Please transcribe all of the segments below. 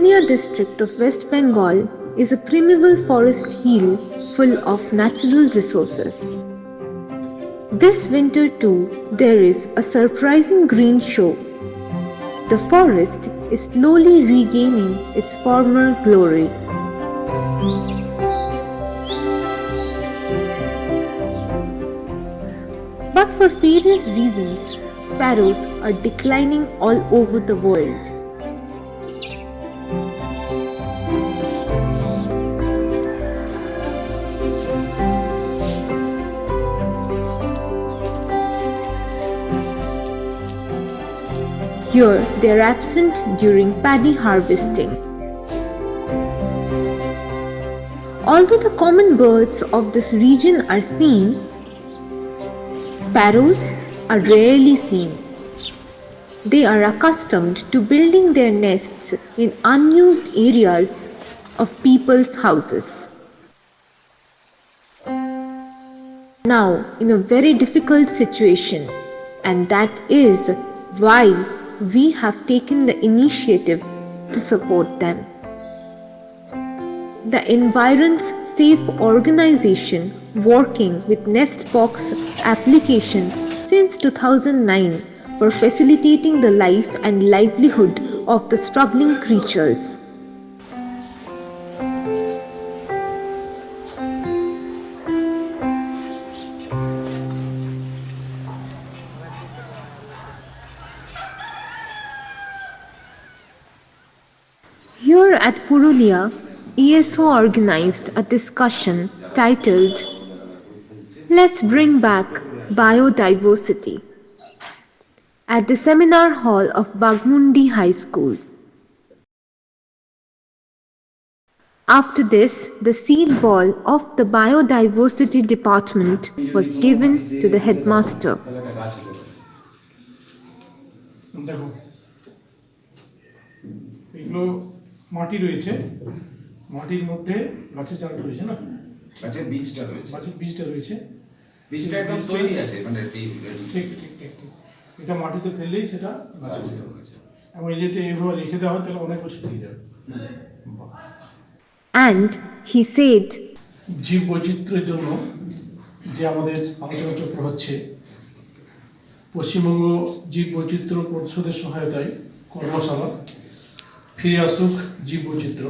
Purnia district of West Bengal is a primeval forest hill full of natural resources. This winter too, there is a surprising green show. The forest is slowly regaining its former glory. But for various reasons, sparrows are declining all over the world. Here they are absent during paddy harvesting. Although the common birds of this region are seen, sparrows are rarely seen. They are accustomed to building their nests in unused areas of people's houses. Now in a very difficult situation, and that is why we have taken the initiative to support them. The Environs Safe organization, working with Nestbox application since 2009 for facilitating the life and livelihood of the struggling creatures. Here at Purulia, ESO organized a discussion titled "Let's Bring Back Biodiversity" at the seminar hall of Bagmundi High School. After this, the seed ball of the biodiversity department was given to the headmaster. মাটি রয়েছে, মাটির মধ্যে গাছের চারাটা রয়েছে না, গাছের বীজটা রয়েছে, গাছের বীজটা রয়েছে, বীজটা একদম তৈরি আছে, মানে ঠিক ঠিক ঠিক ঠিক ঠিক এটা মাটিতে ফেললেই সেটা গাছ হয়ে যাবে। এবং এই যেটা এইভাবে রেখে দেওয়া হয় তাহলে অনেক বছর থেকে যাবে। And he said, জীব বৈচিত্র্যের জন্য যে আমাদের আলোচনা চক্র হচ্ছে, পশ্চিমবঙ্গ জীব বৈচিত্র্য পরিষদের সহায়তায় কর্মশালা ফিরে আসুক জীব বৈচিত্র্য,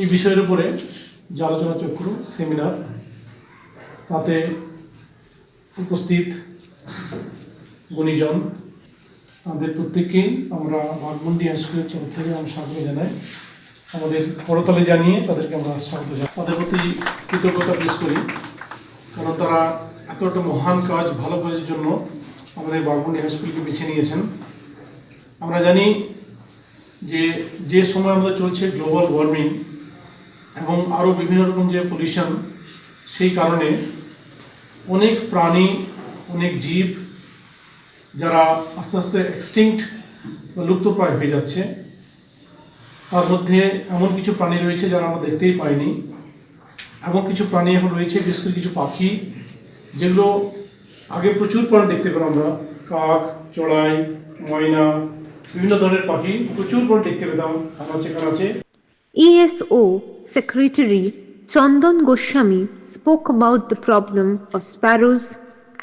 এই বিষয়ের উপরে যে আলোচনা চক্র সেমিনার, তাতে উপস্থিত গুণীজন তাদের প্রত্যেককেই আমরা বাগমুন্ডি হাই স্কুলের তরফ থেকে আমরা স্বাগত জানাই। আমাদের করতালি জানিয়ে তাদেরকে আমরা স্বাগত জানাই, তাদের প্রতি কৃতজ্ঞতা পেশ করি, কারণ তারা এত একটা মহান কাজ, ভালো কাজের জন্য আমাদের বাগমুন্ডি হাই স্কুলকে বেছে নিয়েছেন। আমরা জানি যে সময় আমাদের চলছে গ্লোবাল ওয়ার্মিং এবং আরও বিভিন্ন রকম যে পলিউশন, সেই কারণে অনেক প্রাণী, অনেক জীব যারা আস্তে আস্তে এক্সটিংক্ট বা লুপ্তপ্রায় হয়ে যাচ্ছে, তার মধ্যে এমন কিছু প্রাণী রয়েছে যারা আমরা দেখতেই পাইনি, এমন কিছু প্রাণী এখন রয়েছে, বিশেষ করে কিছু পাখি যেগুলো আগে প্রচুর পরিমাণে দেখতে পেলাম আমরা, কাক, চড়াই, ময়না, বিভিন্ন ধরনের পাখি প্রচুর পরিমাণে দেখতে পেতাম কানাচে। ESO Secretary Chandan Goswami spoke about the problem of sparrows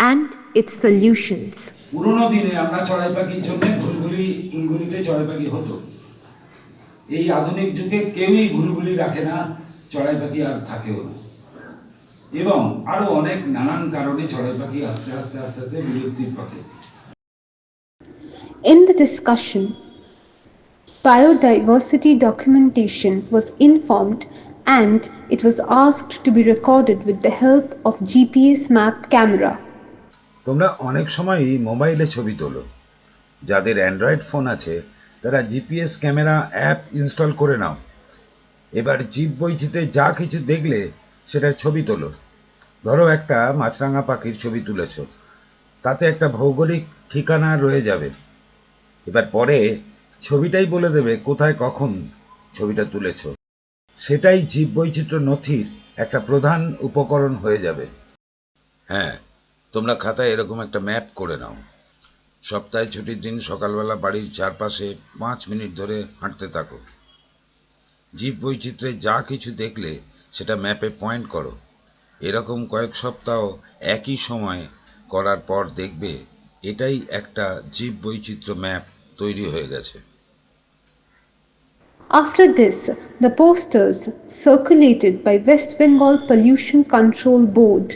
and its solutions. পুরোনো দিনে আমরা চড়াই পাখির জন্য ঘুলঘুলিতে চড়াই পাখি হতো। এই আধুনিক যুগে কেউই ঘুলঘুলি রাখে না, চড়াই পাখি আর থাকেও না, এবং আরো অনেক নানান কারণে চড়াই পাখি আস্তে আস্তে বিলুপ্তির পথে। In the discussion, biodiversity documentation was informed and it was asked to be recorded with the help of GPS map camera. তোমরা অনেক সময়ই মোবাইলে ছবি তোলো। যাদের অ্যান্ড্রয়েড ফোন আছে তারা জিপিএস ক্যামেরা অ্যাপ ইনস্টল করে নাও। এবার জীব বৈচিত্র্যে যা কিছু দেখলে সেটার ছবি তোলো। ধরো একটা মাছরাঙা পাখির ছবি তুলেছ, তাতে একটা ভৌগোলিক ঠিকানা রয়ে যাবে। এবার পরে ছবিটাই বলে দেবে কোথায় কখন ছবিটা তুলেছ। সেটাই জীববৈচিত্র্য নথির একটা প্রধান উপকরণ হয়ে যাবে। হ্যাঁ, তোমরা খাতায় এরকম একটা ম্যাপ করে নাও। সপ্তাহে ছুটির দিন সকালবেলা বাড়ির চারপাশে 5 মিনিট ধরে হাঁটতে থাকো। জীব বৈচিত্র্যে যা কিছু দেখলে সেটা ম্যাপে পয়েন্ট করো। এরকম কয়েক সপ্তাহ একই সময় করার পর দেখবে এটাই একটা জীব বৈচিত্র্য ম্যাপ তৈরি হয়ে গেছে। After this, the posters circulated by West Bengal Pollution Control Board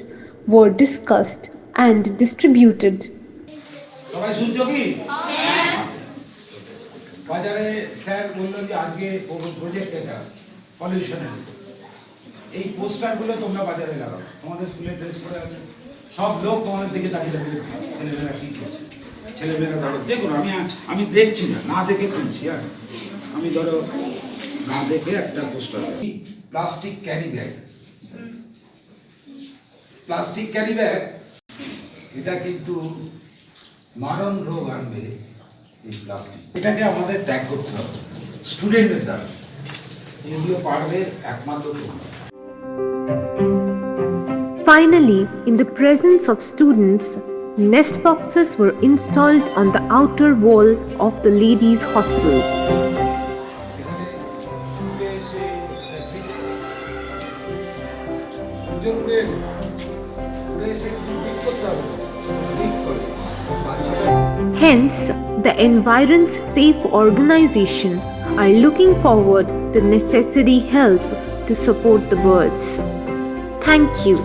were discussed and distributed. সবাই শুনছো কি? বাজারে স্যার বললো যে আজকে প্রজেক্ট এটা পলিউশনের, এই পোস্টারগুলো তোমরা বাজারে লাগাও। তোমাদের স্কুলে ড্রেস পরে আছে, সব লোক তোমাদের দিকে তাকিয়ে তাকিয়ে ছেলেমেয়েরা কি করছে, ছেলেমেয়েরা ধরো যে কোনো আমি দেখছি না দেখে তুলছি। আর আমি ধরো না দেখে একটা poster, plastic carry bag, plastic carry bag এটা কিন্তু মারণ রোগ আনবে। এই প্লাস্টিক এটাকে আমাদের ত্যাগ করতে হবে স্টুডেন্টদের দ্বারা, এগুলো পারবে একমাত্র তোমরা। Finally, in the presence of students, nest boxes were installed on the outer wall of the ladies' hostels. Hence, the Environs Safe organization are looking forward to necessary help to support the birds. Thank you.